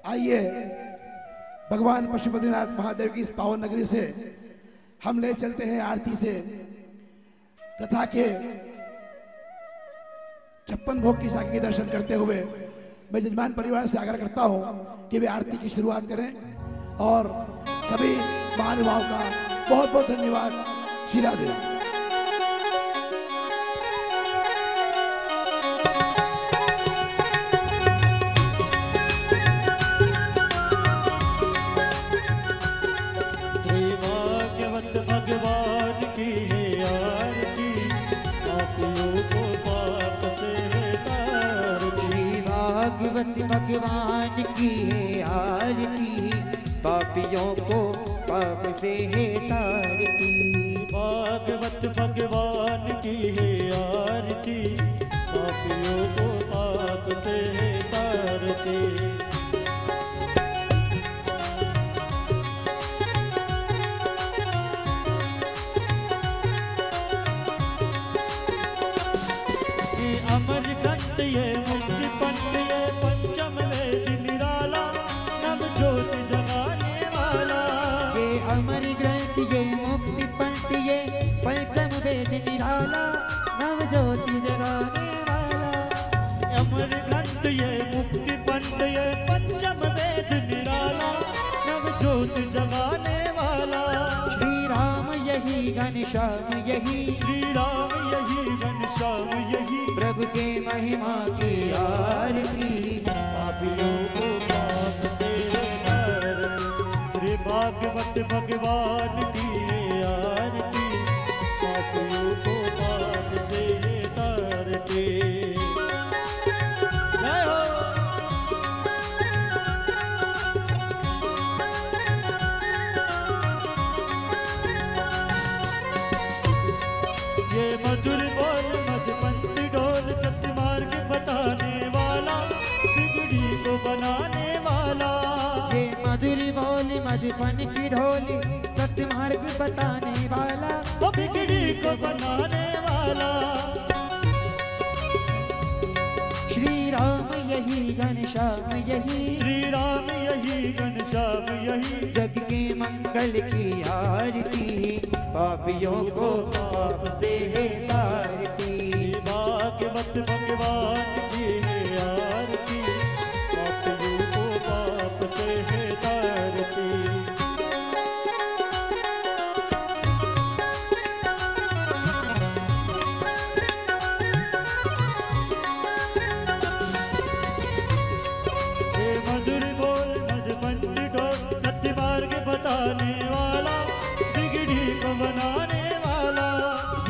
आइए भगवान पशुपतिनाथ महादेव की इस पावन नगरी से हम ले चलते हैं आरती से कथा के 56 भोग की झांकी के दर्शन करते हुए मैं जजमान परिवार से आग्रह करता हूं कि वे आरती की शुरुआत करें और सभी महानुभाव का बहुत बहुत धन्यवाद। श्री राधे। भगवान की है आरती, पापियों को पाप से है तारती। भागवत भगवान की है आरती, पापियों को पाप से है तारती। ये अमर कंठ ये मुक्ति पंथ ये पंचम वेद निराला, नव ज्योति जगाने वाला। ये अमर ग्रंथ ये मुक्ति पंथ ये पंचम वेद निराला, नव ज्योति जगाने वाला। अमर ग्रंथ ये मुक्ति पंथ ये पंचम वेद निराला, नव ज्योति जगाने वाला। श्री राम यही घनश्याम यही, श्री राम यही घनश्याम यही, प्रभु के महिमा की आरती, पापियों को पाप से तारती। श्री भागवत भगवान की है आरती, पापियों को पाप से तारती। जय हो। ये मधुर बोल मधुपंथ डोल, सत्य मार्ग बताने वाला, बिगड़ी को बनाने वाला। ये मधुरी बोल मधुपन की ढोली, सत्य मार्ग बताने वाला, वो बिगड़ी को बनाने वाला। श्री राम यही घनश्याम यही, श्री राम यही घनश्याम यही, जग के मंगल की आरती, पापियों को पाप से है तारती। भागवत भगवान की है आरती, पापियों को पाप से है तारती। ये मधुर बोल मधुपंथ डोल, सत्य मार्ग बताने वाला, बिगड़ी को बनाने वाला।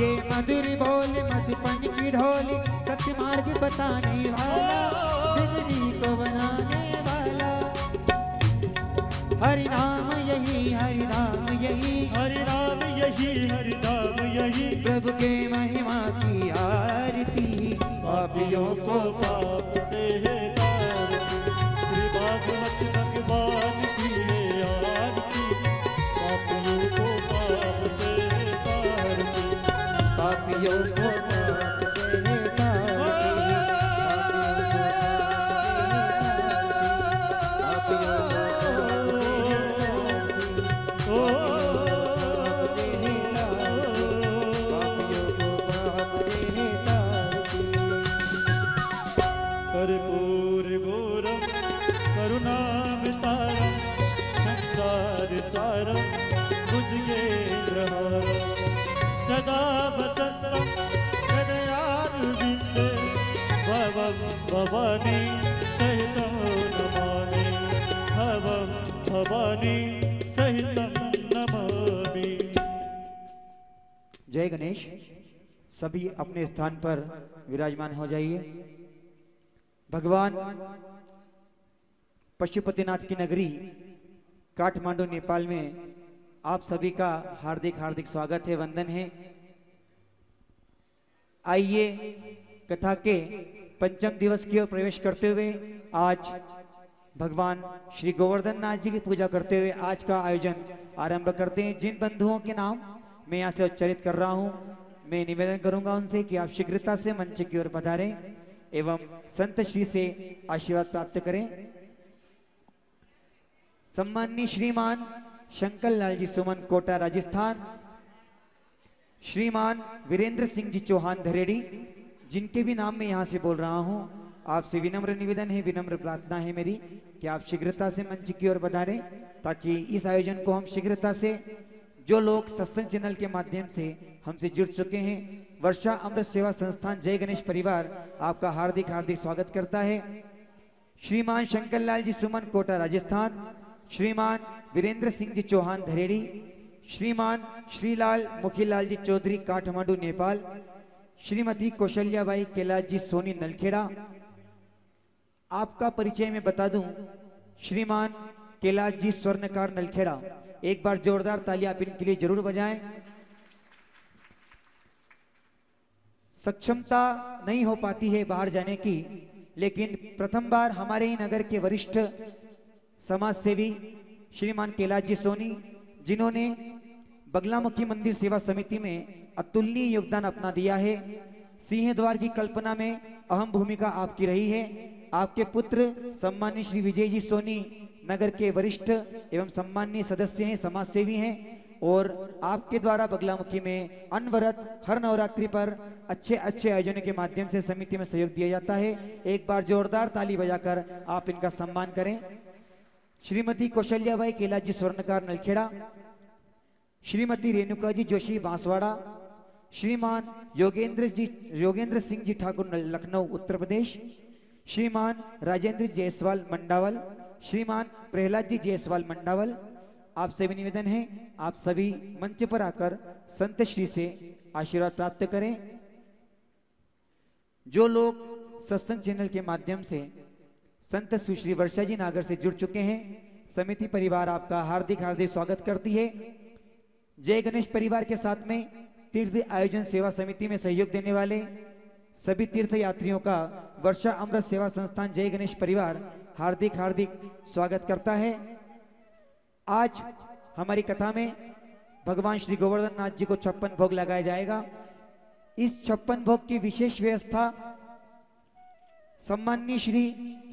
ये मधुर बोल मधुपन की ढोली, सत्य मार्ग बताने वाला, बिगड़ी को बनाने वाला। हरि नाम यही हरि नाम यही, हरि राम यही हरि राम यही, प्रभु के महिमा की आरती, पापियों को पाप से है तारती। श्री भागवत भगवान की है आरती, पापियों को पाप से है तारती। पापियों को पाप से है तारती। पापियों को ओ कर्पूर घोरम करुणावतारम, संसार सारम भुजगेन्द्रहारम, सदा वसंतम हृदयारविंदे, भवं भवानी सहितं नमामि, भवं भवानी सहितं नमामि। जय गणेश। सभी अपने स्थान पर विराजमान हो जाइए। भगवान पशुपतिनाथ की नगरी काठमांडू नेपाल में आप सभी का हार्दिक हार्दिक स्वागत है, वंदन है। आइए कथा के पंचम दिवस की ओर प्रवेश करते हुए आज भगवान श्री गोवर्धन नाथ जी की पूजा करते हुए आज का आयोजन आरंभ करते हैं। जिन बंधुओं के नाम मैं यहाँ से उच्चारित कर रहा हूँ, मैं निवेदन करूंगा उनसे कि आप शीघ्रता से मंच की ओर पधारें एवं संत श्री से आशीर्वाद प्राप्त करें। सम्माननीय श्रीमान शंकर लाल जी सुमन कोटा राजस्थान, श्रीमान वीरेंद्र सिंह जी चौहान धरेड़ी, जिनके भी नाम मैं यहाँ से बोल रहा हूँ, आपसे विनम्र निवेदन है, विनम्र प्रार्थना है मेरी कि आप शीघ्रता से मंच की ओर पधारें ताकि इस आयोजन को हम शीघ्रता से, जो लोग सत्संग चैनल के माध्यम से हमसे जुड़ चुके हैं, वर्षा अमृत सेवा संस्थान जय गणेश परिवार आपका हार्दिक हार्दिक स्वागत करता है। श्रीमान शंकर लाल जी सुमन कोटा राजस्थान, श्रीमान वीरेंद्र सिंह जी चौहान धरेड़ी, श्रीमान श्रीलाल मुखीलाल जी चौधरी काठमांडू नेपाल, श्रीमती कौशल्याबाई कैलाश जी सोनी नलखेड़ा। आपका परिचय मैं बता दूं, श्रीमान कैलाश जी स्वर्णकार नलखेड़ा, एक बार जोरदार ताली आप इनके लिए जरूर बजाएं। सक्षमता नहीं हो पाती है बाहर जाने की, लेकिन प्रथम बार हमारे ही नगर के वरिष्ठ समाज सेवी श्रीमान कैलाश जी सोनी, जिन्होंने बगलामुखी मंदिर सेवा समिति में अतुलनीय योगदान अपना दिया है, सिंह द्वार की कल्पना में अहम भूमिका आपकी रही है। आपके पुत्र सम्माननीय श्री विजय जी सोनी नगर के वरिष्ठ एवं सम्माननीय सदस्य हैं, समाज सेवी हैं, और आपके द्वारा बगलामुखी में अनवरत हर नवरात्रि पर अच्छे अच्छे आयोजनों के माध्यम से समिति में सहयोग दिया जाता है। एक बार जोरदार ताली बजाकर आप इनका सम्मान करें। श्रीमती कौशल्याबाई कैलाश जी स्वर्णकार नलखेड़ा, श्रीमती रेणुका जी जोशी बांसवाड़ा, श्रीमान योगेंद्र सिंह जी ठाकुर लखनऊ उत्तर प्रदेश, श्रीमान राजेंद्र जायसवाल मंडावल, श्रीमान प्रहलाद जी जायसवाल मंडावल। आपसे भी निवेदन है आप सभी मंच पर आकर संत श्री से आशीर्वाद प्राप्त करें। जो लोग सत्संग चैनल के माध्यम से संत सुश्री वर्षा जी नागर से जुड़ चुके हैं, समिति परिवार आपका हार्दिक हार्दिक स्वागत करती है। जय गणेश परिवार के साथ में तीर्थ आयोजन सेवा समिति में सहयोग देने वाले सभी तीर्थ यात्रियों का वर्षा अमृत सेवा संस्थान जय गणेश परिवार हार्दिक हार्दिक स्वागत करता है। आज हमारी कथा में भगवान श्री गोवर्धन नाथ जी को 56 भोग लगाया जाएगा। इस 56 भोग की विशेष व्यवस्था सम्माननीय श्री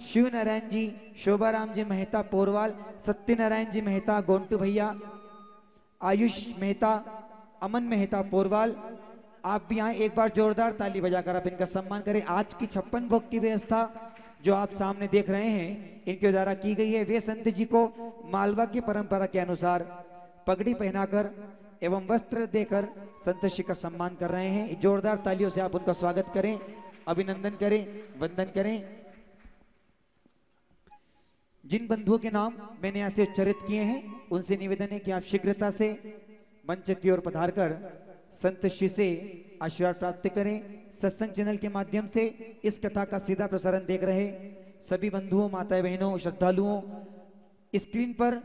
शिव नारायण जी, शोभाराम जी मेहता पोरवाल, सत्यनारायण जी मेहता गोंटू भैया, आयुष मेहता, अमन मेहता पोरवाल, आप भी यहाँ एक बार जोरदार ताली बजाकर आप इनका सम्मान करें। आज की 56 भोग की व्यवस्था जो आप सामने देख रहे हैं इनके द्वारा की गई है। वे संत जी को मालवा की परंपरा के अनुसार पगड़ी पहनाकर एवं वस्त्र देकर संत श्री का सम्मान कर रहे हैं। जोरदार तालियों से आप उनका स्वागत करें, अभिनंदन करें, वंदन करें। जिन बंधुओं के नाम मैंने यहाँ से उच्चारित किए हैं उनसे निवेदन है कि आप शीघ्रता से मंच की ओर पधार कर संत श्री से आशीर्वाद प्राप्त करें। सत्संग चैनल के माध्यम से इस कथा का सीधा प्रसारण देख रहे सभी बंधुओं, माताएं, बहनों, श्रद्धालुओं, स्क्रीन पर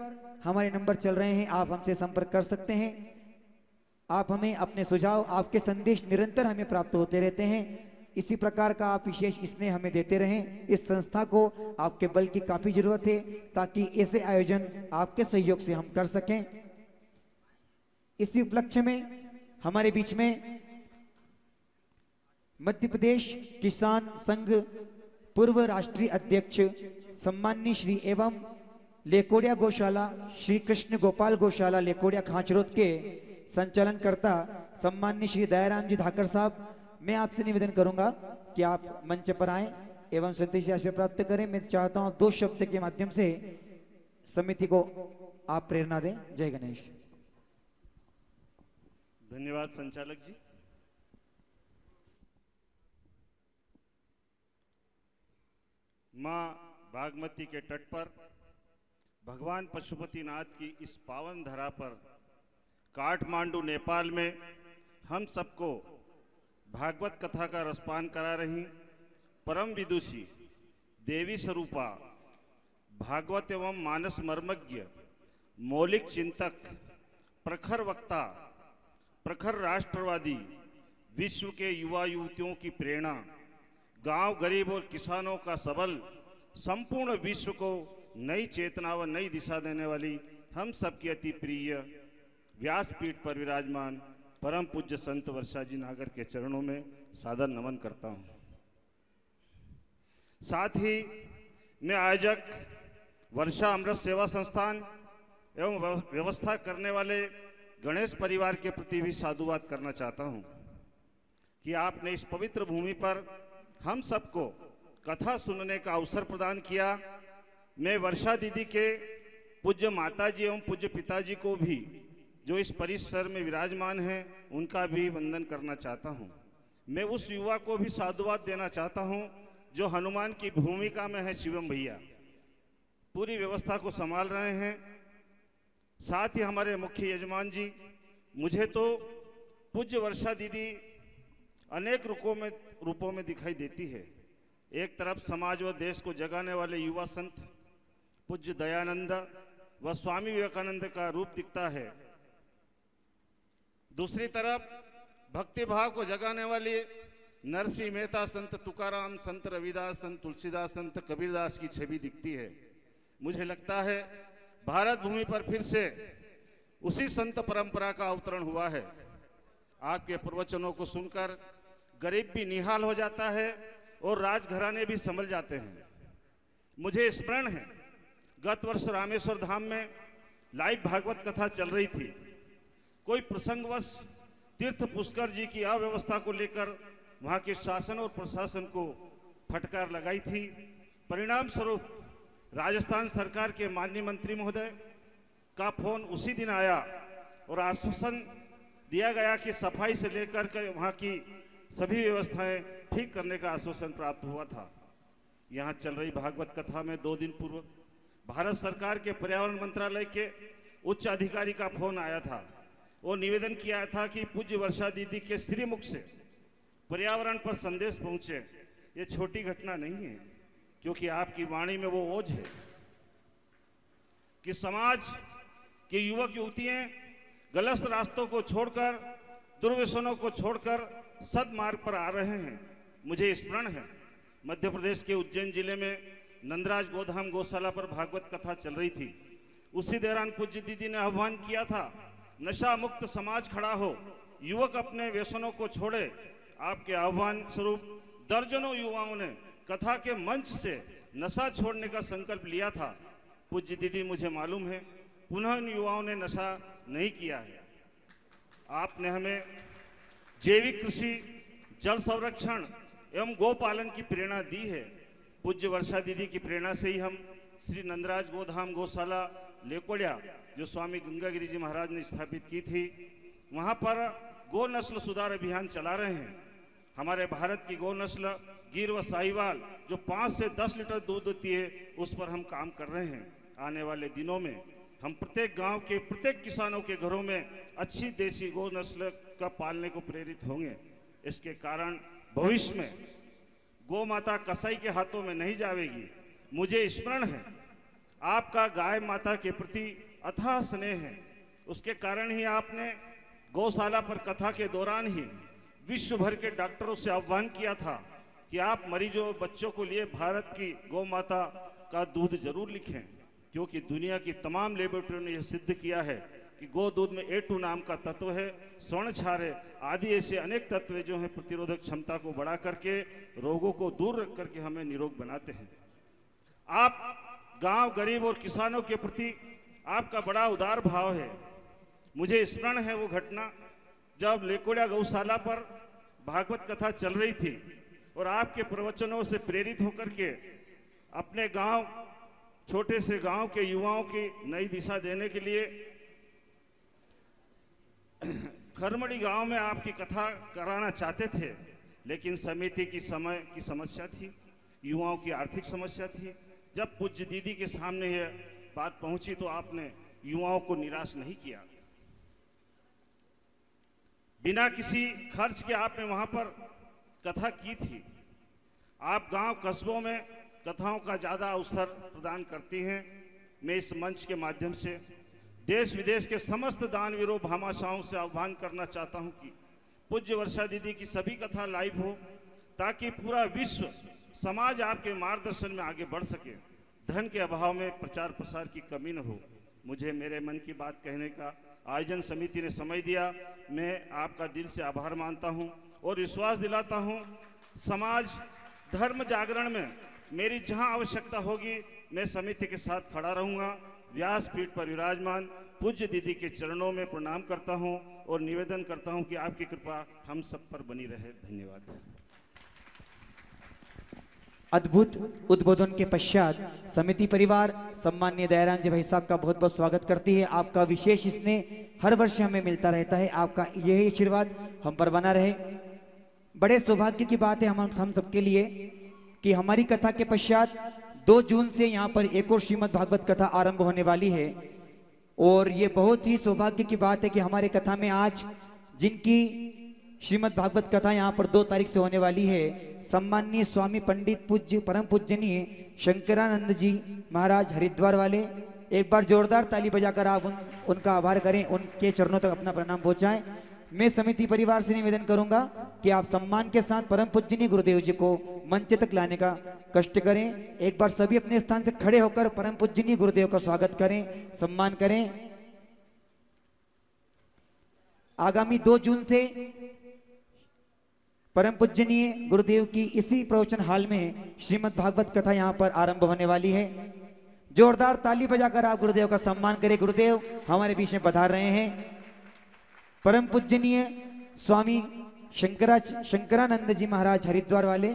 हमारे नंबर चल रहे हैं, आप हमसे संपर्क कर सकते हैं। आप हमें अपने सुझाव, आपके संदेश निरंतर हमें प्राप्त होते रहते हैं। इसी प्रकार का आप विशेष स्नेह हमें देते रहें। इस संस्था को आपके बल की काफी जरूरत है ताकि ऐसे आयोजन आपके सहयोग से हम कर सकें। इसी उपलक्ष्य में हमारे बीच में मध्य प्रदेश किसान संघ पूर्व राष्ट्रीय अध्यक्ष सम्माननीय श्री एवं लेकोड़िया गौशाला श्री कृष्ण गोपाल गौशाला लेकोड़िया खांचरोद के संचालनकर्ता सम्माननीय श्री दयाराम जी धाकर साहब, मैं आपसे निवेदन करूंगा कि आप मंच पर आएं एवं संत से आशीर्वाद प्राप्त करें। मैं चाहता हूं 2 शब्द के माध्यम से समिति को आप प्रेरणा दें। जय गणेश। धन्यवाद संचालक जी। मां बागमती के तट पर भगवान पशुपतिनाथ की इस पावन धरा पर काठमांडू नेपाल में हम सबको भागवत कथा का रसपान करा रही परम विदुषी देवी स्वरूपा भागवत एवं मानस मर्मज्ञ मौलिक चिंतक प्रखर वक्ता प्रखर राष्ट्रवादी विश्व के युवा युवतियों की प्रेरणा गांव गरीब और किसानों का सबल संपूर्ण विश्व को नई चेतना व नई दिशा देने वाली हम सबकी अति प्रिय व्यासपीठ पर विराजमान परम पूज्य संत वर्षा जी नागर के चरणों में सादर नमन करता हूं। साथ ही मैं आयोजक वर्षा अमृत सेवा संस्थान एवं व्यवस्था करने वाले गणेश परिवार के प्रति भी साधुवाद करना चाहता हूं कि आपने इस पवित्र भूमि पर हम सबको कथा सुनने का अवसर प्रदान किया। मैं वर्षा दीदी के पूज्य माताजी एवं पूज्य पिताजी को भी जो इस परिसर में विराजमान हैं उनका भी वंदन करना चाहता हूं। मैं उस युवा को भी साधुवाद देना चाहता हूं जो हनुमान की भूमिका में है, शिवम भैया पूरी व्यवस्था को संभाल रहे हैं। साथ ही हमारे मुख्य यजमान जी, मुझे तो पूज्य वर्षा दीदी अनेक रूपों में दिखाई देती है। एक तरफ समाज व देश को जगाने वाले युवा संत पूज्य दयानंद व स्वामी विवेकानंद का रूप दिखता है, दूसरी तरफ भक्ति भाव को जगाने वाले नरसिंह मेहता, संत तुकाराम, संत रविदास, संत तुलसीदास, संत कबीरदास की छवि दिखती है। मुझे लगता है भारत भूमि पर फिर से उसी संत परंपरा का अवतरण हुआ है। आपके प्रवचनों को सुनकर गरीब भी निहाल हो जाता है और राजघराने भी संभल जाते हैं। मुझे स्मरण है गत वर्ष रामेश्वर धाम में लाइव भागवत कथा चल रही थी। कोई प्रसंगवश तीर्थ पुष्कर जी की अव्यवस्था को लेकर वहां के शासन और प्रशासन को फटकार लगाई थी। परिणाम स्वरूप राजस्थान सरकार के माननीय मंत्री महोदय का फोन उसी दिन आया और आश्वासन दिया गया कि सफाई से लेकर के वहां की सभी व्यवस्थाएं ठीक करने का आश्वासन प्राप्त हुआ था। यहाँ चल रही भागवत कथा में 2 दिन पूर्व भारत सरकार के पर्यावरण मंत्रालय के उच्च अधिकारी का फोन आया था। वो निवेदन किया था कि पूज्य वर्षा दीदी के श्रीमुख से पर्यावरण पर संदेश पहुंचे। ये छोटी घटना नहीं है, क्योंकि आपकी वाणी में वो ओज है कि समाज के युवक युवतियां गलत रास्तों को छोड़कर, दुर्व्यसनों को छोड़कर सदमार्ग पर आ रहे हैं। मुझे स्मरण है मध्य प्रदेश के उज्जैन जिले में नंदराज गोधाम गौशाला पर भागवत कथा चल रही थी। उसी दौरान पूज्य दीदी ने आह्वान किया था, नशा मुक्त समाज खड़ा हो, युवक अपने व्यसनों को छोड़े। आपके आह्वान स्वरूप दर्जनों युवाओं ने कथा के मंच से नशा छोड़ने का संकल्प लिया था। पूज्य दीदी, मुझे मालूम है पुनः इन युवाओं ने नशा नहीं किया है। आपने हमें जैविक कृषि, जल संरक्षण एवं गौपालन की प्रेरणा दी है। पूज्य वर्षा दीदी की प्रेरणा से ही हम श्री नंदराज गोधाम गौशाला लेकोड़िया, जो स्वामी गंगागिरी जी महाराज ने स्थापित की थी, वहाँ पर गौ नस्ल सुधार अभियान चला रहे हैं। हमारे भारत की गौ नस्ल गिर व साहिवाल जो 5 से 10 लीटर दूध देती है, उस पर हम काम कर रहे हैं। आने वाले दिनों में हम प्रत्येक गांव के प्रत्येक किसानों के घरों में अच्छी देसी गौ नस्ल का पालने को प्रेरित होंगे। इसके कारण भविष्य में गौ माता कसाई के हाथों में नहीं जाएगी। मुझे स्मरण है आपका गाय माता के प्रति अथाह स्नेह है। उसके कारण ही आपने गौशाला पर कथा के दौरान ही विश्व भर के डॉक्टरों से आह्वान किया था कि आप मरीजों और बच्चों को लिए भारत की गौ माता का दूध जरूर लिखें, क्योंकि दुनिया की तमाम लेबोरेटरियों ने यह सिद्ध किया है कि गौ दूध में A2 नाम का तत्व है, स्वर्ण क्षार है, आदि ऐसे अनेक तत्व जो हैं प्रतिरोधक क्षमता को बढ़ा करके रोगों को दूर रख करके हमें निरोग बनाते हैं। आप गांव, गरीब और किसानों के प्रति आपका बड़ा उदार भाव है। मुझे स्मरण है वो घटना जब लेकोड़िया गौशाला पर भागवत कथा चल रही थी और आपके प्रवचनों से प्रेरित होकर के अपने गांव, छोटे से गांव के युवाओं की नई दिशा देने के लिए खरमड़ी गांव में आपकी कथा कराना चाहते थे, लेकिन समिति की समय की समस्या थी, युवाओं की आर्थिक समस्या थी। जब पूज्य दीदी के सामने यह बात पहुंची तो आपने युवाओं को निराश नहीं किया। बिना किसी खर्च के आपने वहां पर कथा की थी। आप गांव कस्बों में कथाओं का ज़्यादा अवसर प्रदान करती हैं। मैं इस मंच के माध्यम से देश विदेश के समस्त दानवीरों, भामाशाहों से आह्वान करना चाहता हूं कि पूज्य वर्षा दीदी की सभी कथा लाइव हो, ताकि पूरा विश्व समाज आपके मार्गदर्शन में आगे बढ़ सके। धन के अभाव में प्रचार प्रसार की कमी न हो। मुझे मेरे मन की बात कहने का आयोजन समिति ने समय दिया। मैं आपका दिल से आभार मानता हूं और विश्वास दिलाता हूं समाज धर्म जागरण में मेरी जहां आवश्यकता होगी मैं समिति के साथ खड़ा रहूंगा। व्यासपीठ पर विराजमान पूज्य दीदी के चरणों में प्रणाम करता हूं और निवेदन करता हूं कि आपकी कृपा हम सब पर बनी रहे। धन्यवाद। अद्भुत उद्बोधन के पश्चात समिति परिवार सम्माननीय दयाराम जी भाई साहब का बहुत बहुत स्वागत करती है। आपका विशेष स्नेह हर वर्ष हमें मिलता रहता है। आपका यही आशीर्वाद हम पर बना रहे। बड़े सौभाग्य की बात है हम सबके लिए कि हमारी कथा के पश्चात 2 जून से यहाँ पर एक और श्रीमद् भागवत कथा आरंभ होने वाली है। और ये बहुत ही सौभाग्य की बात है कि हमारे कथा में आज जिनकी श्रीमद् भागवत कथा यहाँ पर 2 तारीख से होने वाली है, सम्माननीय स्वामी पंडित पूज्य परम पूजनीय शंकरानंद जी महाराज हरिद्वार वाले, एक बार जोरदार ताली बजाकर आप उनका आभार करें, उनके चरणों तक अपना प्रणाम पहुंचाएं। मैं समिति परिवार से निवेदन करूंगा कि आप सम्मान के साथ परम पूजनीय गुरुदेव जी को मंच तक लाने का कष्ट करें। एक बार सभी अपने स्थान से खड़े होकर परम पूजनीय गुरुदेव का स्वागत करें, सम्मान करें। आगामी 2 जून से परम पूजनीय गुरुदेव की इसी प्रवचन हाल में श्रीमद् भागवत कथा यहाँ पर आरंभ होने वाली है। जोरदार ताली बजाकर आप गुरुदेव का सम्मान करें। गुरुदेव हमारे बीच में पधार रहे हैं। परम पूजनीय स्वामी शंकरानंद जी महाराज हरिद्वार वाले,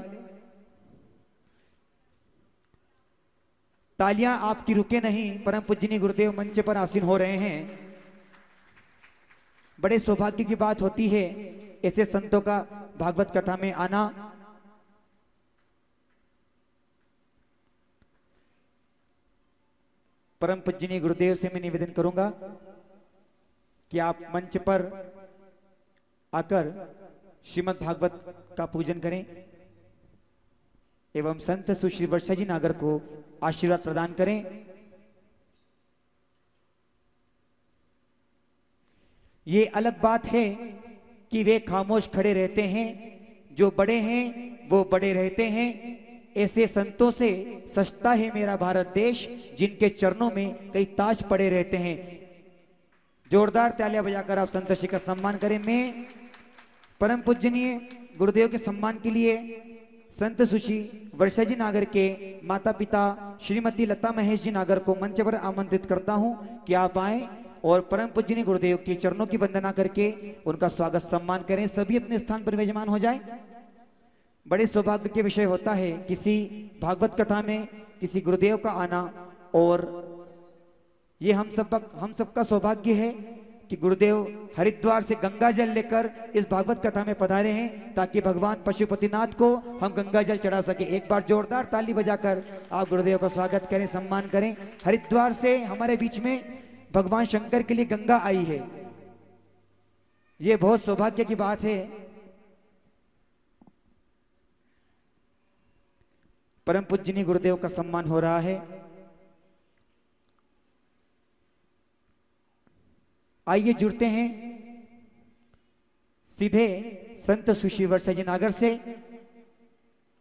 तालियां आपकी रुके नहीं। परम पूजनीय गुरुदेव मंच पर आसीन हो रहे हैं। बड़े सौभाग्य की बात होती है ऐसे संतों का भागवत कथा में आना। परम पूजनीय गुरुदेव से मैं निवेदन करूंगा कि आप मंच पर आकर श्रीमद् भागवत का पूजन करें एवं संत सुश्री वर्षा जी नागर को आशीर्वाद प्रदान करें। ये अलग बात है कि वे खामोश खड़े रहते हैं, जो बड़े हैं वो बड़े रहते हैं। ऐसे संतों से सस्ता है मेरा भारत देश, जिनके चरणों में कई ताज पड़े रहते हैं। जोरदार तालियां बजाकर आप संत श्री का सम्मान करें। मैं परम पूजनीय गुरुदेव के सम्मान के लिए संत सुश्री वर्षा जी नागर के माता पिता श्रीमती लता महेश जी नागर को मंच पर आमंत्रित करता हूं कि आप आए और परम पूजनीय गुरुदेव के चरणों की वंदना करके उनका स्वागत सम्मान करें। सभी अपने स्थान पर विराजमान हो जाएं। बड़े सौभाग्य के विषय होता है किसी भागवत कथा में किसी गुरुदेव का आना, और ये हम सबका सौभाग्य है कि गुरुदेव हरिद्वार से गंगा जल लेकर इस भागवत कथा में पधारे हैं ताकि भगवान पशुपतिनाथ को हम गंगा जल चढ़ा सके। एक बार जोरदार ताली बजाकर आप गुरुदेव का स्वागत करें, सम्मान करें। हरिद्वार से हमारे बीच में भगवान शंकर के लिए गंगा आई है, ये बहुत सौभाग्य की बात है। परम पूजनीय गुरुदेव का सम्मान हो रहा है। आइए जुड़ते हैं सीधे संत सुश्री वर्षा जी नागर से।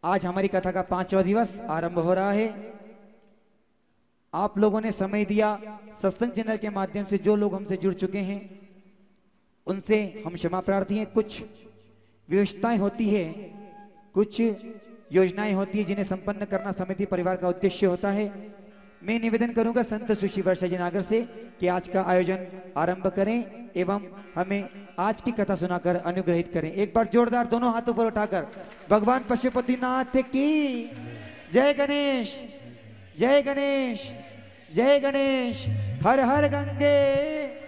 आज हमारी कथा का 5वां दिवस आरंभ हो रहा है। आप लोगों ने समय दिया, सत्संग चैनल के माध्यम से जो लोग हमसे जुड़ चुके हैं उनसे हम क्षमा प्रार्थी हैं। कुछ व्यवस्थाएं होती है, कुछ योजनाएं होती है जिन्हें संपन्न करना समिति परिवार का उद्देश्य होता है। मैं निवेदन करूंगा संत सुश्री वर्षा जी नागर से कि आज का आयोजन आरंभ करें एवं हमें आज की कथा सुनाकर अनुग्रहित करें। एक बार जोरदार दोनों हाथों पर उठाकर भगवान पशुपतिनाथ की जय गणेश, जय गणेश, जय गणेश, हर हर गंगे।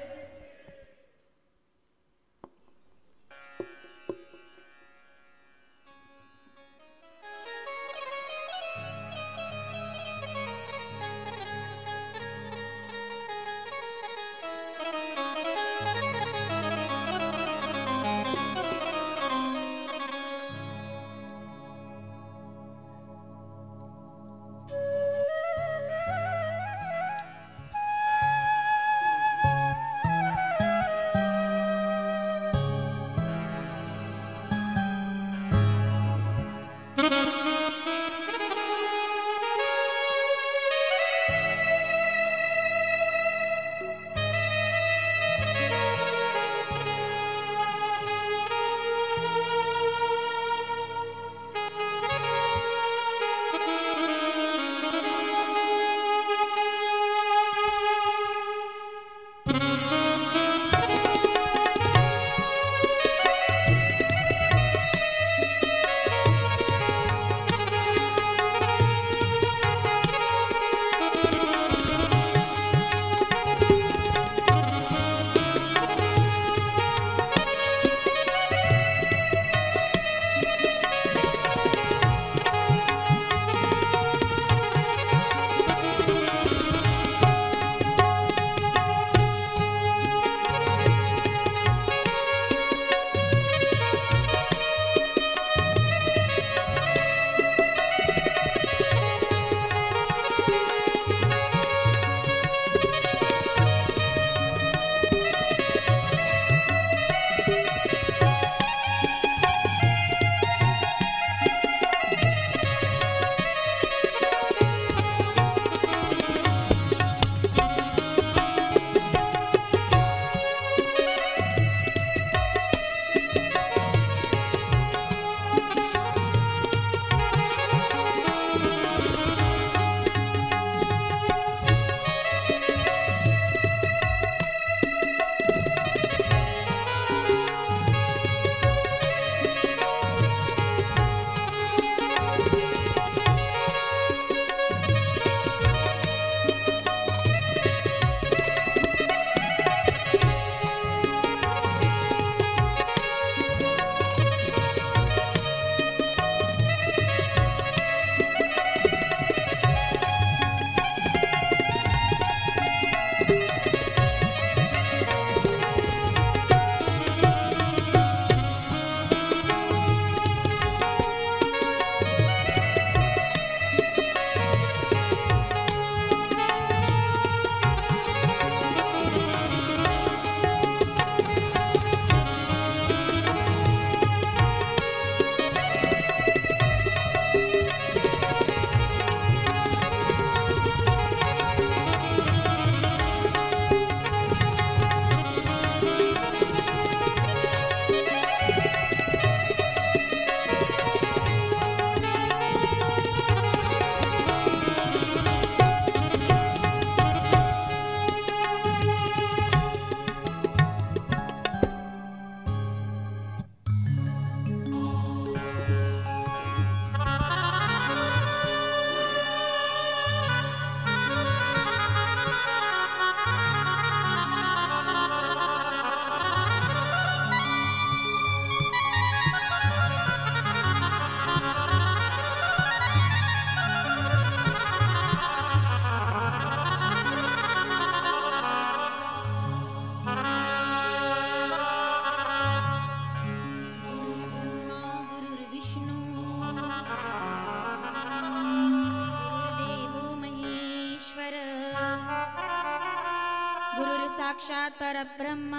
गुरुर् साक्षात् परब्रह्म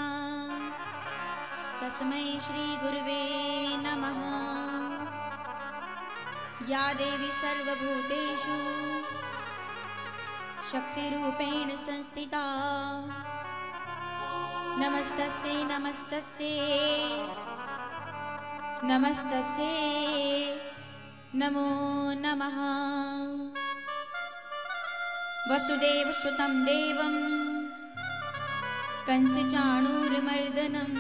तस्मै श्री गुरुवे नमः। या देवी सर्वभूतेषु शक्तिरूपेण संस्थिता नमस्तस्यै नमस्तस्यै नमस्तस्यै नमो नमः। वसुदेवसुतं देवं कंसचाणूरमर्दनं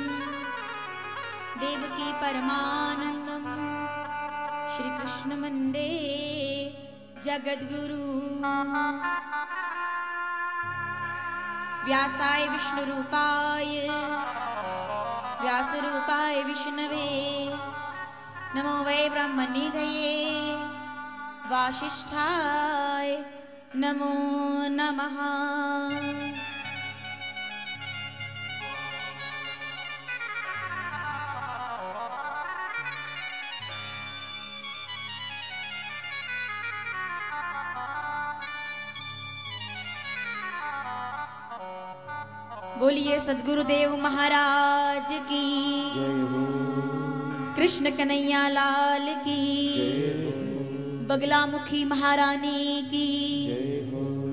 देवकी परमानन्दं श्रीकृष्ण वन्दे जगद्गुरु। व्यासाय विष्णुरूपाय व्यासरूपाय विष्णवे नमो वै ब्रह्मनिधये वासिष्ठाय नमो नमः। बोलिए सद्गुरुदेव महाराज की, कृष्ण कन्हैया लाल की, बगलामुखी महारानी की,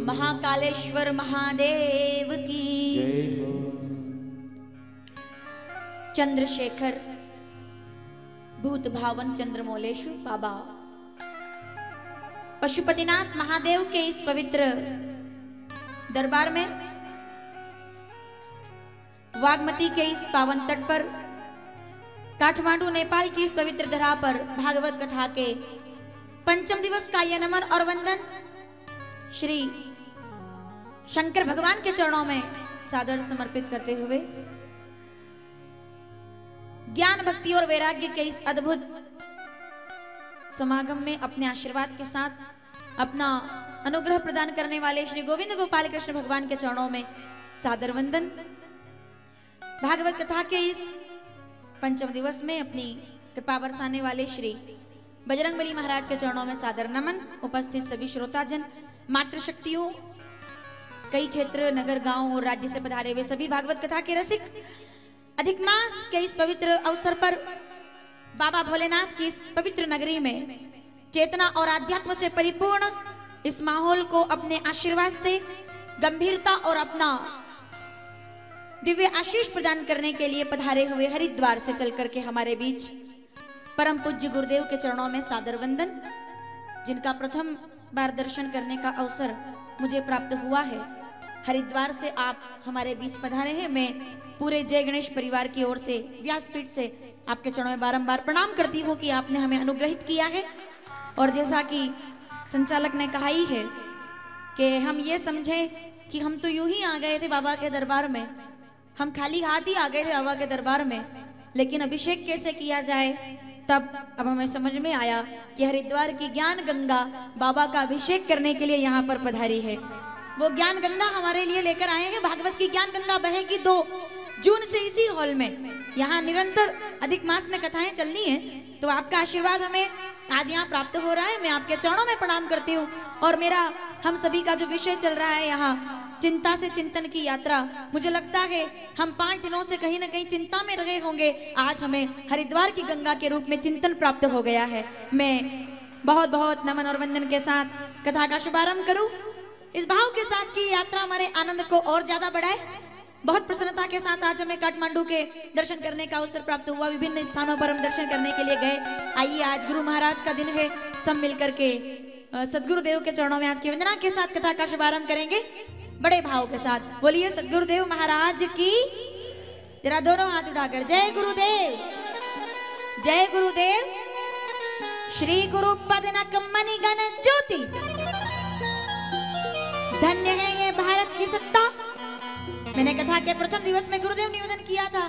महाकालेश्वर महादेव की। चंद्रशेखर भूत भावन चंद्रमौलेशु बाबा पशुपतिनाथ महादेव के इस पवित्र दरबार में वागमती के इस पावन तट पर काठमांडू नेपाल की इस पवित्र धरा पर भागवत कथा के पंचम दिवस का यह नमन और वंदन श्री शंकर भगवान के चरणों में सादर समर्पित करते हुए ज्ञान भक्ति और वैराग्य के इस अद्भुत समागम में अपने आशीर्वाद के साथ अपना अनुग्रह प्रदान करने वाले श्री गोविंद गोपाल कृष्ण भगवान के चरणों में सादर वंदन। भागवत कथा के इस पंचम दिवस में अपनी कृपा बरसाने वाले श्री बजरंगबली महाराज के चरणों में सादर नमन। उपस्थित सभी श्रोताजन, मातृशक्तियों, कई क्षेत्र, नगर, गांव और राज्य से पधारे हुए सभी भागवत कथा के रसिक, अधिक मास के इस पवित्र अवसर पर बाबा भोलेनाथ की इस पवित्र नगरी में चेतना और आध्यात्म से परिपूर्ण इस माहौल को अपने आशीर्वाद से गंभीरता और अपना दिव्य आशीष प्रदान करने के लिए पधारे हुए हरिद्वार से चल करके हमारे बीच परम पूज्य गुरुदेव के चरणों में सादर वंदन, जिनका प्रथम बार दर्शन करने का अवसर मुझे प्राप्त हुआ है। हरिद्वार से आप हमारे बीच पधारे हैं। मैं पूरे जय गणेश परिवार की ओर से व्यासपीठ से आपके चरणों में बारंबार प्रणाम करती हूँ कि आपने हमें अनुग्रहित किया है। और जैसा कि संचालक ने कहा ही है कि हम ये समझे कि हम तो यूं ही आ गए थे बाबा के दरबार में, हम खाली हाथ ही आ गए थे बाबा के दरबार में, लेकिन अभिषेक कैसे किया जाए तब अब हमें समझ में आया कि हरिद्वार की ज्ञान गंगा बाबा का अभिषेक करने के लिए यहाँ पर पधारी है। वो ज्ञान गंगा हमारे लिए लेकर आए हैं। भागवत की ज्ञान गंगा बहेगी 2 जून से इसी हॉल में। यहाँ निरंतर अधिक मास में कथाएं चलनी है, तो आपका आशीर्वाद हमें आज यहाँ प्राप्त हो रहा है। मैं आपके चरणों में प्रणाम करती हूँ। और मेरा हम सभी का जो विषय चल रहा है यहाँ चिंता से चिंतन की यात्रा, मुझे लगता है हम 5 दिनों से कहीं ना कहीं चिंता में रहे होंगे। आज हमें हरिद्वार की गंगा के रूप में चिंतन प्राप्त हो गया है। मैं बहुत बहुत नमन और वंदन के साथ कथा का शुभारंभ करूं। इस भाव के साथ की यात्रा हमारे आनंद को और ज्यादा बढ़ाए। बहुत प्रसन्नता के साथ आज हमें काठमांडू के दर्शन करने का अवसर प्राप्त हुआ। विभिन्न स्थानों पर हम दर्शन करने के लिए गए। आइए, आज गुरु महाराज का दिन है। सब मिलकर के सदगुरुदेव के चरणों में आज की वंदना के साथ कथा का शुभारंभ करेंगे बड़े भाव के साथ। बोलिए सदगुरुदेव महाराज की। जरा दोनों हाथ उठाकर जय गुरुदेव, जय गुरुदेव। श्री गुरु पदनक मणिगण ज्योति, धन्य है ये भारत की सत्ता। मैंने कथा के प्रथम दिवस में गुरुदेव निवेदन किया था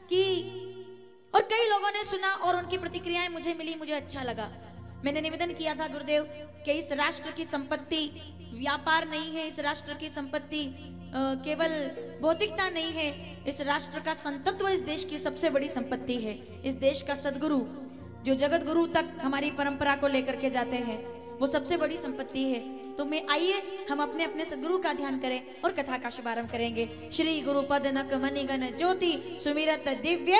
कि, और कई लोगों ने सुना और उनकी प्रतिक्रियाएं मुझे मिली, मुझे अच्छा लगा। मैंने निवेदन किया था गुरुदेव कि इस राष्ट्र की संपत्ति व्यापार नहीं है, इस राष्ट्र की संपत्ति केवल भौतिकता नहीं है, इस राष्ट्र का संतत्व इस देश की सबसे बड़ी संपत्ति है। इस देश का सदगुरु जो जगत गुरु तक हमारी परंपरा को लेकर के जाते हैं, वो सबसे बड़ी संपत्ति है। तो मैं आइए हम अपने अपने सदगुरु का ध्यान करें और कथा का शुभारंभ करेंगे। श्री गुरु पद नक मणिगण ज्योति सुमिरत दिव्य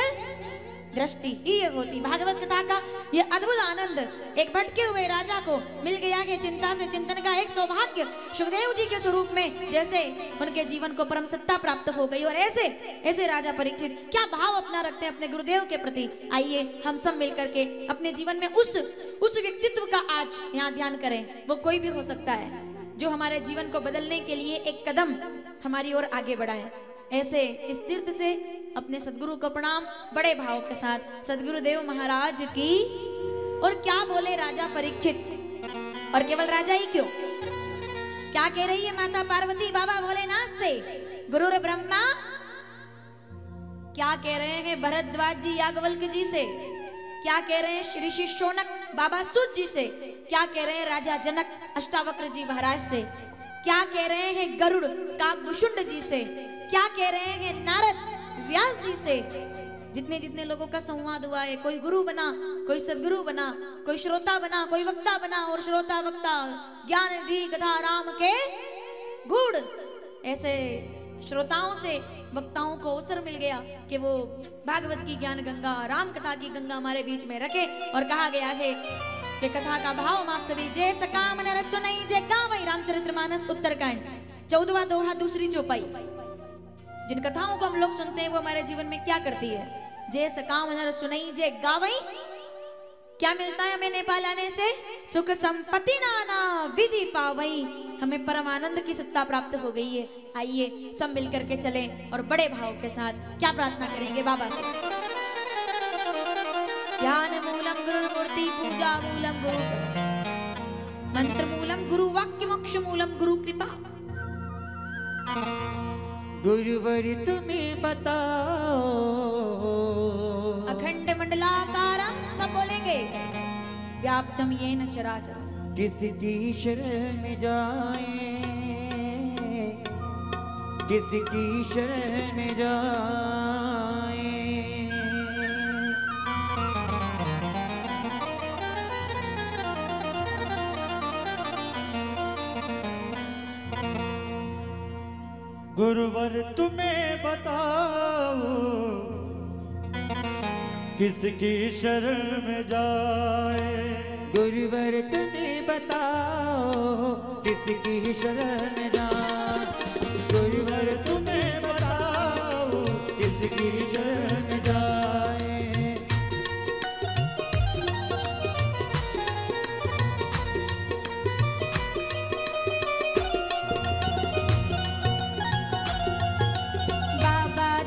दृष्टि ही ये होती। भागवत कथा का ये अद्भुत आनंद एक भटके हुए राजा को मिल गया है। चिंता से चिंतन का एक सौभाग्य सुखदेव जी के स्वरूप में जैसे उनके जीवन को परम सत्ता प्राप्त हो गई। और ऐसे ऐसे राजा परीक्षित क्या भाव अपना रखते हैं अपने गुरुदेव के प्रति। आइए हम सब मिलकर के अपने जीवन में उस व्यक्तित्व का आज यहाँ ध्यान करें। वो कोई भी हो सकता है जो हमारे जीवन को बदलने के लिए एक कदम हमारी ओर आगे बढ़ाए। ऐसे इस तीर्थ से अपने सदगुरु को प्रणाम बड़े भाव के साथ। सदगुरुदेव महाराज की। और क्या बोले राजा परीक्षित, और केवल राजा ही क्यों, क्या कह रही है माता पार्वती बाबा भोलेनाथ से, गुरुर ब्रह्मा, क्या कह रहे हैं भरद्वाज जी याज्ञवल्क्य जी से, क्या कह रहे हैं ऋषि शौनक बाबा सूत जी से, क्या कह रहे हैं राजा जनक अष्टावक्र जी महाराज से, क्या कह रहे हैं गरुड़ काकभूषुंड जी से, क्या कह रहे हैं नारद व्यास जी से। जितने जितने लोगों का संवाद हुआ है, कोई गुरु बना, कोई सदगुरु बना, कोई श्रोता बना, कोई वक्ता बना, और श्रोता वक्ता ज्ञान निधि कथा राम के गुड़। ऐसे श्रोताओं से वक्ताओं को अवसर मिल गया कि वो भागवत की ज्ञान गंगा, राम कथा की गंगा हमारे बीच में रखे। और कहा गया है कि कथा का भाव आप सभी जय सकाम नर सुनई जय गावई रामचरितमानस उत्तरकांड 14वां दोहा दूसरी चौपाई। जिन कथाओं को हम लोग सुनते हैं वो हमारे जीवन में क्या करती है। जय सकाम नर सुनई जय गावई, क्या मिलता है हमें नेपाल आने से, सुख संपत्ति नाना विधि पावई, हमें परम आनंद की सत्ता प्राप्त हो गई है। आइए सब मिलकर के चलें और बड़े भाव के साथ क्या प्रार्थना करेंगे बाबा से। ज्ञान मूलम गुरु मूर्ति पूजा मूलम गुरु, मंत्र मूलम गुरु वाक्य मोक्ष मूलम गुरु कृपा। गुरुवर तुम्हें बताओ, अखंड मंडलाकारं सब बोलेंगे, व्याप्तम येन चराचरं, किसकी शरण में जाए, किसकी शरण में जाए। गुरुवर तुम्हें बताओ, किसकी शरण में जाए। गुरुवर तुम्हें बताओ, किसकी शरण में जाए। गुरुवर तुम्हें बताओ, किसकी शरण में जाए।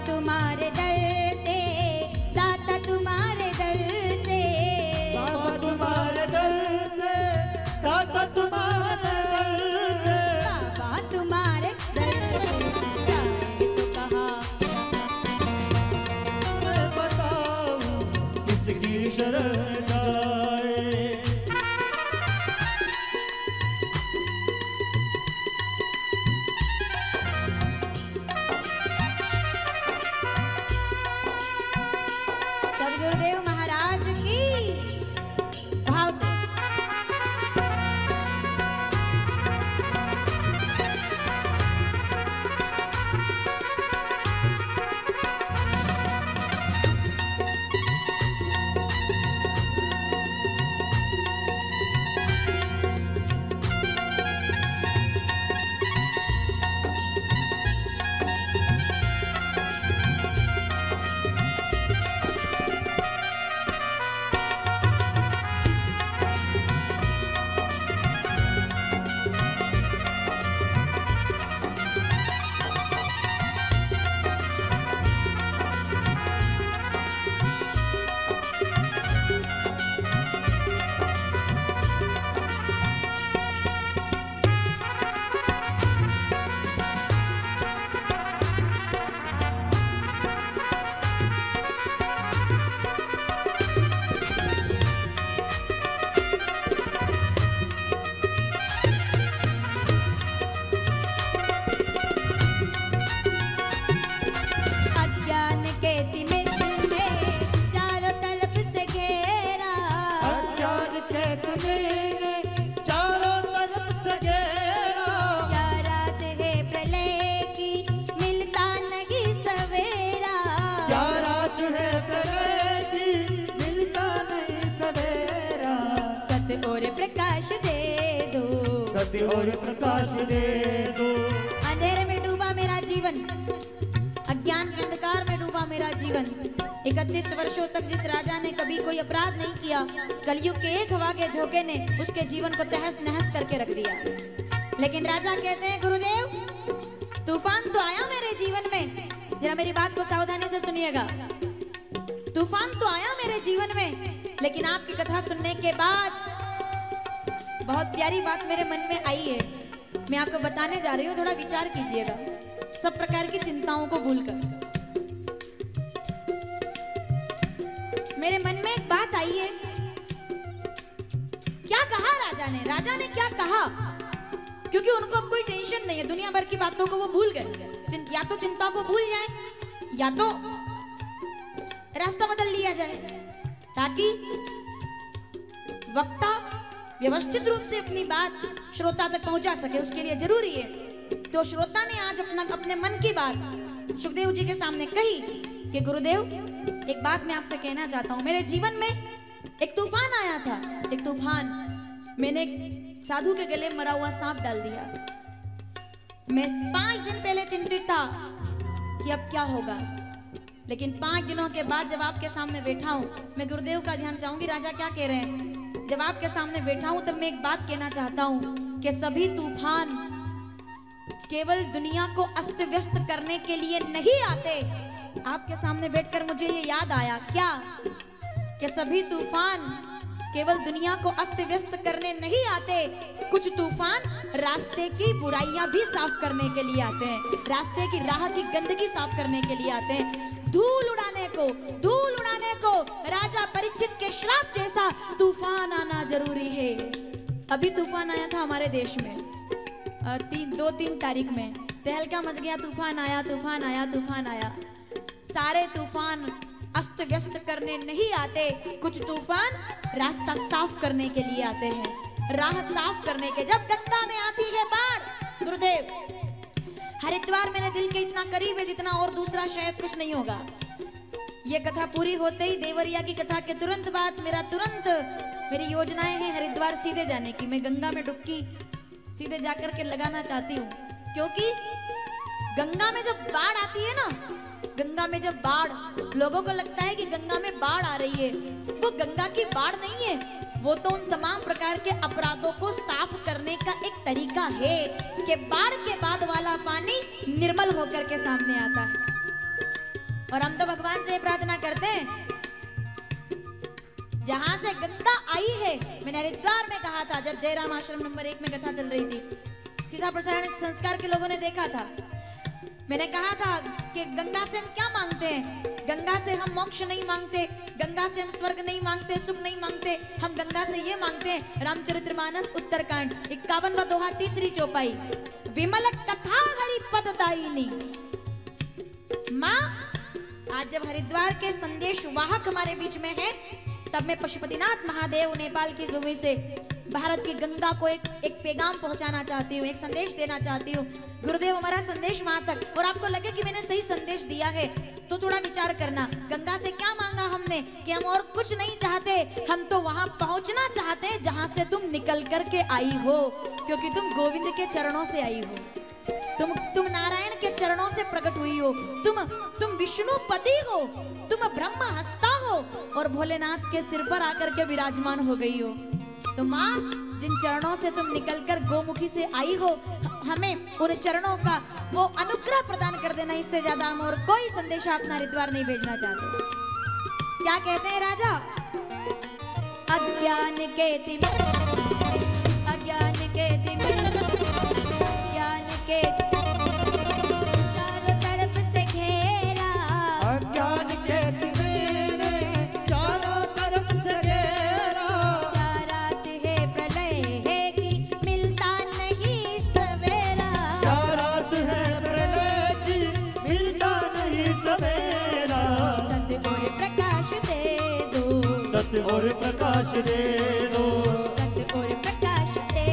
तुम्हारे दर से दाता, तुम्हारे दर से बाबा, तुम्हारे दर से दाता, तुम्हारे दर से बाबा, तुम्हारे दर से जाए तो कहा, मैं बताऊं किसकी शरण जाए। सदगुरुदेव महाराज की भाव से। सत्य और प्रकाश दे दो। अंधेरे में डूबा मेरा जीवन, अज्ञान के अंधकार में डूबा मेरा जीवन। 31 वर्षों तक जिस राजा ने कभी कोई अपराध नहीं किया, कलयुग के एक हवा के झोंके ने उसके जीवन को तहस नहस करके रख दिया। लेकिन राजा कहते हैं, गुरुदेव तूफान तो आया मेरे जीवन में, जरा मेरी बात को सावधानी से सुनिएगा। तूफान तो आया मेरे जीवन में, लेकिन आपकी कथा सुनने के बाद बहुत प्यारी बात मेरे मन में आई है, मैं आपको बताने जा रही हूँ, थोड़ा विचार कीजिएगा सब प्रकार की चिंताओं को भूलकर। मेरे मन में एक बात आई है। क्या कहा राजा ने क्या कहा? क्योंकि उनको अब कोई टेंशन नहीं है, दुनिया भर की बातों को वो भूल गए। या तो चिंता को भूल जाए या तो रास्ता बदल लिया जाए, ताकि वक्ता व्यवस्थित रूप से अपनी बात श्रोता तक पहुंचा सके। उसके लिए जरूरी है, तो श्रोता ने आज अपने मन की बात सुखदेव जी के सामने कही कि गुरुदेव एक बात मैं आपसे कहना चाहता हूँ। मेरे जीवन में एक तूफान आया था, एक तूफान। मैंने एक साधु के गले मरा हुआ सांप डाल दिया। मैं 5 दिन पहले चिंतित था कि अब क्या होगा, लेकिन 5 दिनों के बाद जब आपके सामने बैठा हूँ, मैं गुरुदेव का ध्यान चाहूंगी। राजा क्या कह रहे हैं? जब आपके सामने बैठा हूँ तब मैं एक बात कहना चाहता हूँ कि सभी तूफान केवल दुनिया को अस्त व्यस्त करने के लिए नहीं आते। आपके सामने बैठकर मुझे ये याद आया क्या कि सभी तूफान केवल दुनिया को अस्त व्यस्त करने नहीं आते, कुछ तूफान रास्ते की बुराइयां भी साफ करने के लिए आते हैं, रास्ते की राह की गंदगी साफ करने के लिए आते हैं। धूल उड़ाने को राजा परीक्षित के श्राप जैसा तूफान आना जरूरी है। अभी तूफान आया था हमारे देश में 2-3 तारीख में, तहलका मच गया। तूफान आया। सारे तूफान अस्त व्यस्त करने नहीं आते, कुछ तूफान रास्ता साफ करने के लिए आते हैं, राह साफ करने के। जब गंगा में आती है बाढ़, गुरुदेव हरिद्वार मेरे दिल के इतना करीब है जितना और दूसरा शायद कुछ नहीं होगा। ये कथा पूरी होते ही देवरिया की कथा के तुरंत बाद मेरी योजनाएं हैं हरिद्वार सीधे जाने की। मैं गंगा में डुबकी सीधे जाकर के लगाना चाहती हूँ, क्योंकि गंगा में जब बाढ़ आती है ना, गंगा में जब बाढ़, लोगों को लगता है कि गंगा में बाढ़ आ रही है, वो गंगा की बाढ़ नहीं है, वो तो उन तमाम प्रकार के अपराधों को साफ करने का एक तरीका है कि बाढ़ के बाद वाला पानी निर्मल होकर के सामने आता है। और हम तो भगवान से प्रार्थना करते हैं, जहां से गंगा आई है। मैंने हरिद्वार में कहा था, जब जयराम आश्रम नंबर 1 में कथा चल रही थी, सीधा प्रसारण संस्कार के लोगों ने देखा था। मैंने कहा था कि गंगा से हम क्या मांगते हैं? गंगा से हम मोक्ष नहीं मांगते, गंगा से हम स्वर्ग नहीं मांगते, सुख नहीं मांगते। हम गंगा से ये मांगते हैं, रामचरितमानस उत्तरकांड 51वां दोहा 3री चौपाई, विमल कथा हरि पद दायिनी। माँ, आज जब हरिद्वार के संदेश वाहक हमारे बीच में है, तब मैं पशुपतिनाथ महादेव नेपाल की भूमि से भारत की गंगा को एक पैगाम पहुंचाना चाहती हूँ, एक संदेश देना चाहती हूँ। गुरुदेव हमारा संदेश वहां तक, और आपको लगे कि मैंने सही संदेश दिया है तो थोड़ा विचार करना। गंगा से क्या मांगा हमने कि हम और कुछ नहीं चाहते, हम तो वहां पहुंचना चाहते हैं जहां से तुम निकल करके आई हो, क्योंकि तुम गोविंद के चरणों से आई हो, तुम नारायण के चरणों से प्रकट हुई हो, तुम विष्णुपति हो, तुम ब्रह्म हस्ता हो और भोलेनाथ के सिर पर आकर के विराजमान हो गई हो। तो माँ, जिन चरणों से तुम निकलकर गोमुखी से आई हो, हमें उन चरणों का वो अनुग्रह प्रदान कर देना। इससे ज्यादा हम और कोई संदेश अपना हरिद्वार नहीं भेजना चाहते। क्या कहते हैं राजा? अज्ञान के तिमिर, अज्ञान के तिमिर, ज्ञान के चारों तरफ से घेरा, अज्ञान के तिमिर चारों तरफ से घेरा। क्या रात है प्रलय है कि मिलता नहीं सवेरा, क्या रात है प्रलय की मिलता नहीं सवेरा। सत्य और प्रकाश दे दो, सत्य और प्रकाश दे दो, सत्य और प्रकाश दे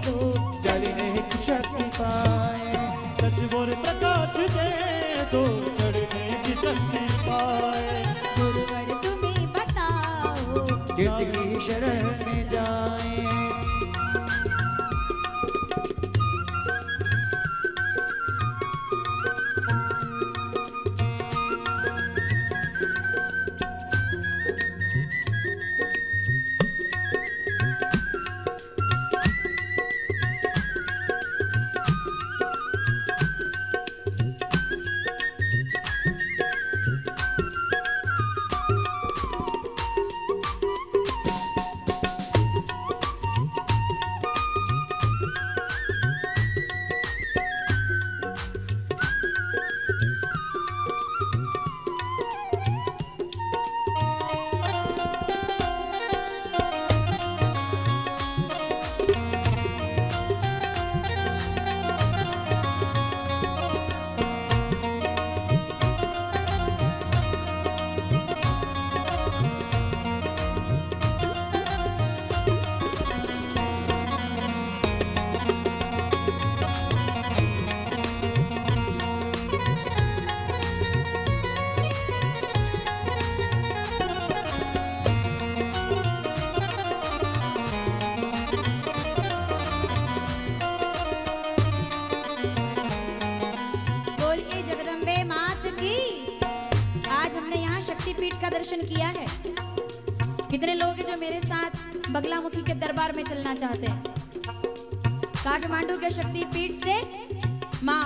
दो, चलने की शक्ति पाए, सत्य और प्रकाश दे दो, चढ़ने की शक्ति पाए। गुरुवर तुम्हें बताओ, जिसकी शरण में जाए। बोलिए जगदम्बे मात की। आज हमने यहाँ शक्तिपीठ का दर्शन किया है। कितने लोग हैं जो मेरे साथ बगलामुखी के दरबार में चलना चाहते हैं? काठमांडू के शक्तिपीठ से माँ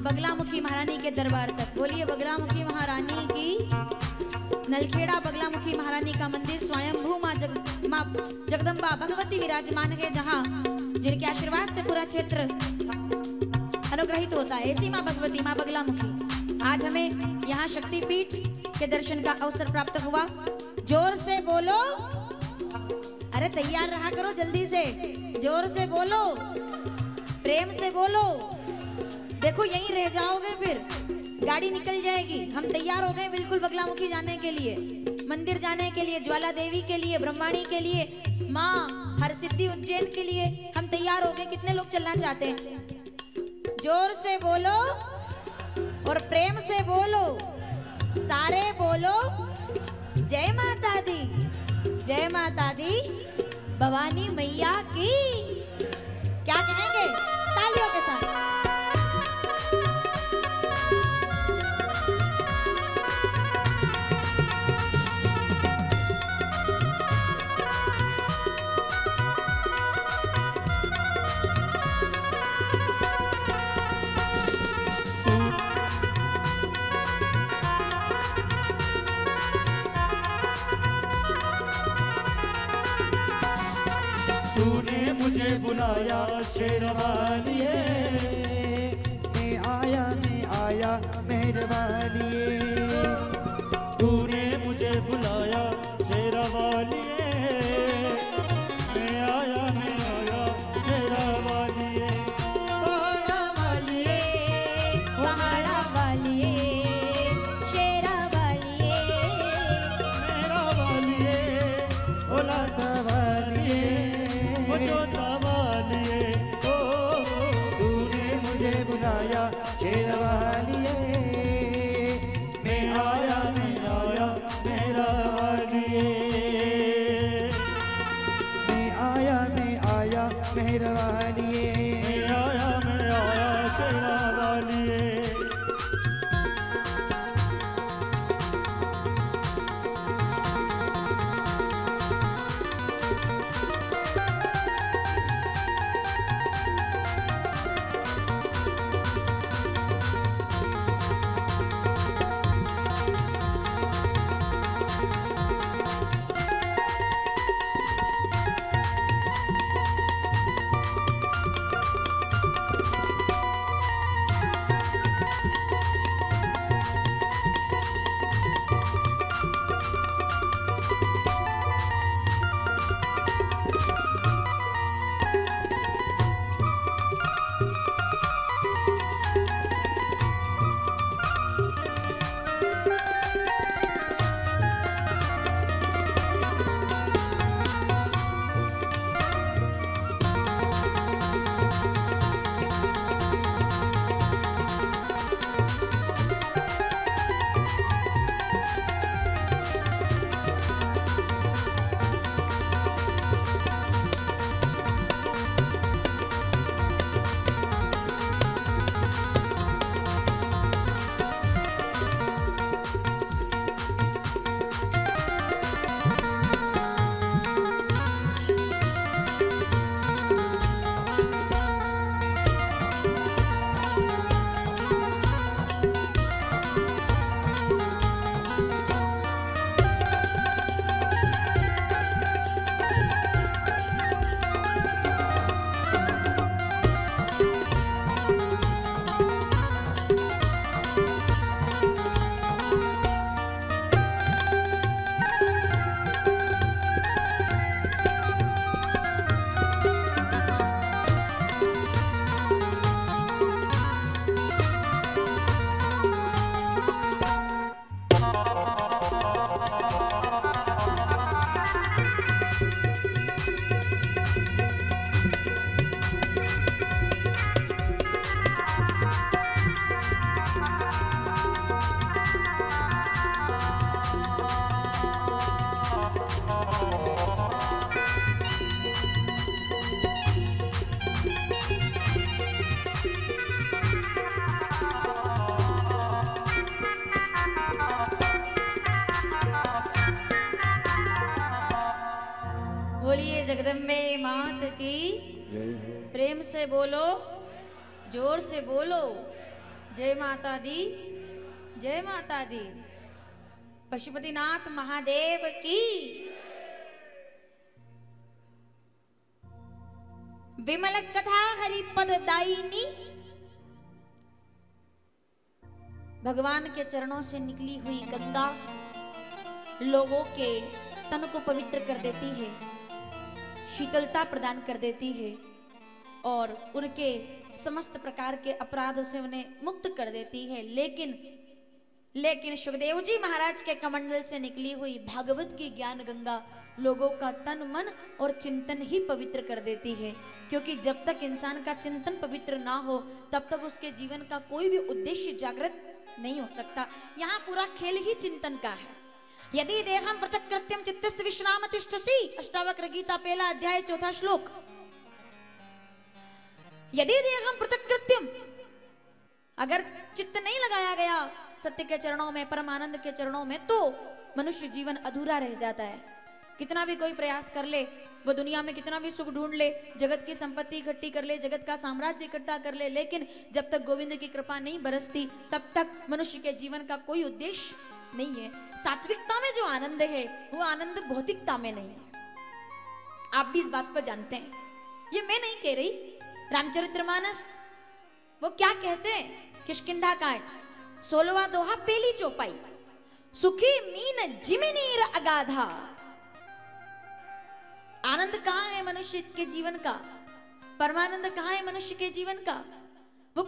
बगलामुखी महारानी के दरबार तक। बोलिए बगलामुखी महारानी की। नलखेड़ा बगलामुखी महारानी का मंदिर स्वयंभू माँ जगदम्बा भगवती विराजमान है, जहाँ जिनके आशीर्वाद से पूरा क्षेत्र अनुग्रहित होता है। ऐसी माँ भगवती, माँ बगलामुखी। आज हमें यहाँ शक्तिपीठ के दर्शन का अवसर प्राप्त हुआ। जोर से बोलो, अरे तैयार रहा करो, जल्दी से जोर से बोलो, प्रेम से बोलो। देखो यहीं रह जाओगे फिर गाड़ी निकल जाएगी। हम तैयार हो गए बिल्कुल बगलामुखी जाने के लिए, मंदिर जाने के लिए, ज्वाला देवी के लिए, ब्रह्माणी के लिए, माँ हर सिद्धि उज्जैन के लिए हम तैयार हो गए। कितने लोग चलना चाहते हैं? जोर से बोलो और प्रेम से बोलो, सारे बोलो जय माता दी, जय माता दी, भवानी मैया की। क्या कहेंगे? तालियों के साथ। तूने मुझे बुलाया शेरवालिए, मैं आया मेहरबानिए। तूने मुझे बुलाया शेरवालिए, मैं आया शेरवालिए। पहाड़ा वालिए, पहाड़ा वालिए, शेरा वालिए, मेरा वालिए, ओला वालिए, ओ जोता वालिए, ओ तूने मुझे बुलाया शेरवानिए, मैं आया मेरा वालिए। मैं आया मेहरबानिए। मैं आया शेरा वालिए। जगदम्बे मात की प्रेम से बोलो, जोर से बोलो, जय माता दी, जय माता दी। पशुपतिनाथ महादेव की। विमल कथा हरिपद दायिनी। भगवान के चरणों से निकली हुई गंगा लोगों के तन को पवित्र कर देती है, शीतलता प्रदान कर देती है और उनके समस्त प्रकार के अपराधों से उन्हें मुक्त कर देती है। लेकिन सुखदेव जी महाराज के कमंडल से निकली हुई भागवत की ज्ञान गंगा लोगों का तन मन और चिंतन ही पवित्र कर देती है, क्योंकि जब तक इंसान का चिंतन पवित्र ना हो तब तक उसके जीवन का कोई भी उद्देश्य जागृत नहीं हो सकता। यहाँ पूरा खेल ही चिंतन का है। यदि देहम पृथक कृत्यम चित्तस्य विश्राम तिष्ठसि, अष्टावक्र गीता पहला अध्याय 4था श्लोक। यदि देहम पृथक कृत्यम, अगर चित्त नहीं लगाया गया सत्य के चरणों में, परमानंद के चरणों में, तो मनुष्य जीवन अधूरा रह जाता है। कितना भी कोई प्रयास कर ले, वो दुनिया में कितना भी सुख ढूंढ ले, जगत की संपत्ति इकट्ठी कर ले, जगत का साम्राज्य इकट्ठा कर ले, लेकिन जब तक गोविंद की कृपा नहीं बरसती तब तक मनुष्य के जीवन का कोई उद्देश्य नहीं है। सात्विकता में जो आनंद है वो आनंद भौतिकता में नहीं है। आप भी इस बात को जानते हैं, ये मैं नहीं कह रही। रामचरितमानस वो क्या कहते हैं, किष्किंधा कांड 16वां दोहा पहली चौपाई। सुखी मीन जिमिनीर अगाधा। आनंद कहाँ है मनुष्य के जीवन का, परमानंद कहाँ है मनुष्य के जीवन का, वो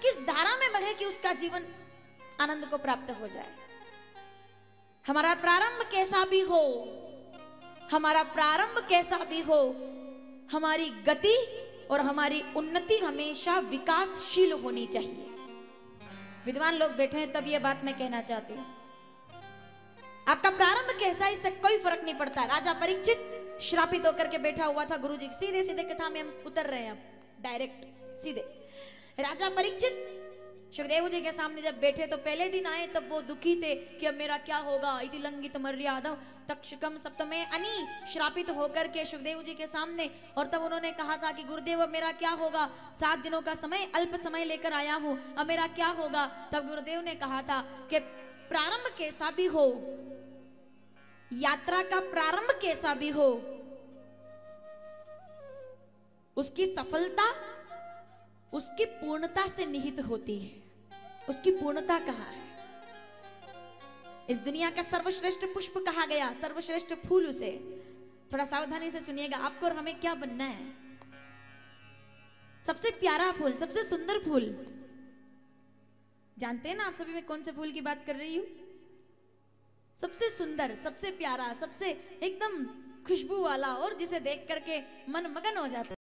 किस धारा में बहे कि उसका जीवन आनंद को प्राप्त हो जाए। हमारा प्रारंभ कैसा भी हो, हमारा प्रारंभ कैसा भी हो, हमारी गति और हमारी उन्नति हमेशा विकासशील होनी चाहिए। विद्वान लोग बैठे हैं तब ये बात मैं कहना चाहती हूं। आपका प्रारंभ कैसा, इससे कोई फर्क नहीं पड़ता। राजा परीक्षित श्रापित होकर के बैठा हुआ था। गुरुजी सीधे सीधे कथा में हम उतर रहे हैं, अब डायरेक्ट सीधे। राजा परीक्षित सुखदेव जी के सामने जब बैठे तो पहले दिन आए तब वो दुखी थे कि अब मेरा क्या होगा। इति लंघित मर्यादा तक्षकम सप्तमे अनि, श्रापित होकर के सुखदेव जी के सामने। और तब उन्होंने कहा था कि गुरुदेव अब मेरा क्या होगा, 7 दिनों का समय, अल्प समय लेकर आया हूं, अब मेरा क्या होगा। तब गुरुदेव ने कहा था कि प्रारंभ कैसा भी हो, यात्रा का प्रारंभ कैसा भी हो, उसकी सफलता उसकी पूर्णता से निहित होती है। उसकी पूर्णता कहाँ है? इस दुनिया का सर्वश्रेष्ठ पुष्प कहा गया, सर्वश्रेष्ठ फूल उसे। थोड़ा सावधानी से सुनिएगा, आपको और हमें क्या बनना है। सबसे प्यारा फूल, सबसे सुंदर फूल। जानते हैं ना आप सभी मैं कौन से फूल की बात कर रही हूं? सबसे सुंदर, सबसे प्यारा, सबसे एकदम खुशबू वाला, और जिसे देख करके मन मगन हो जाता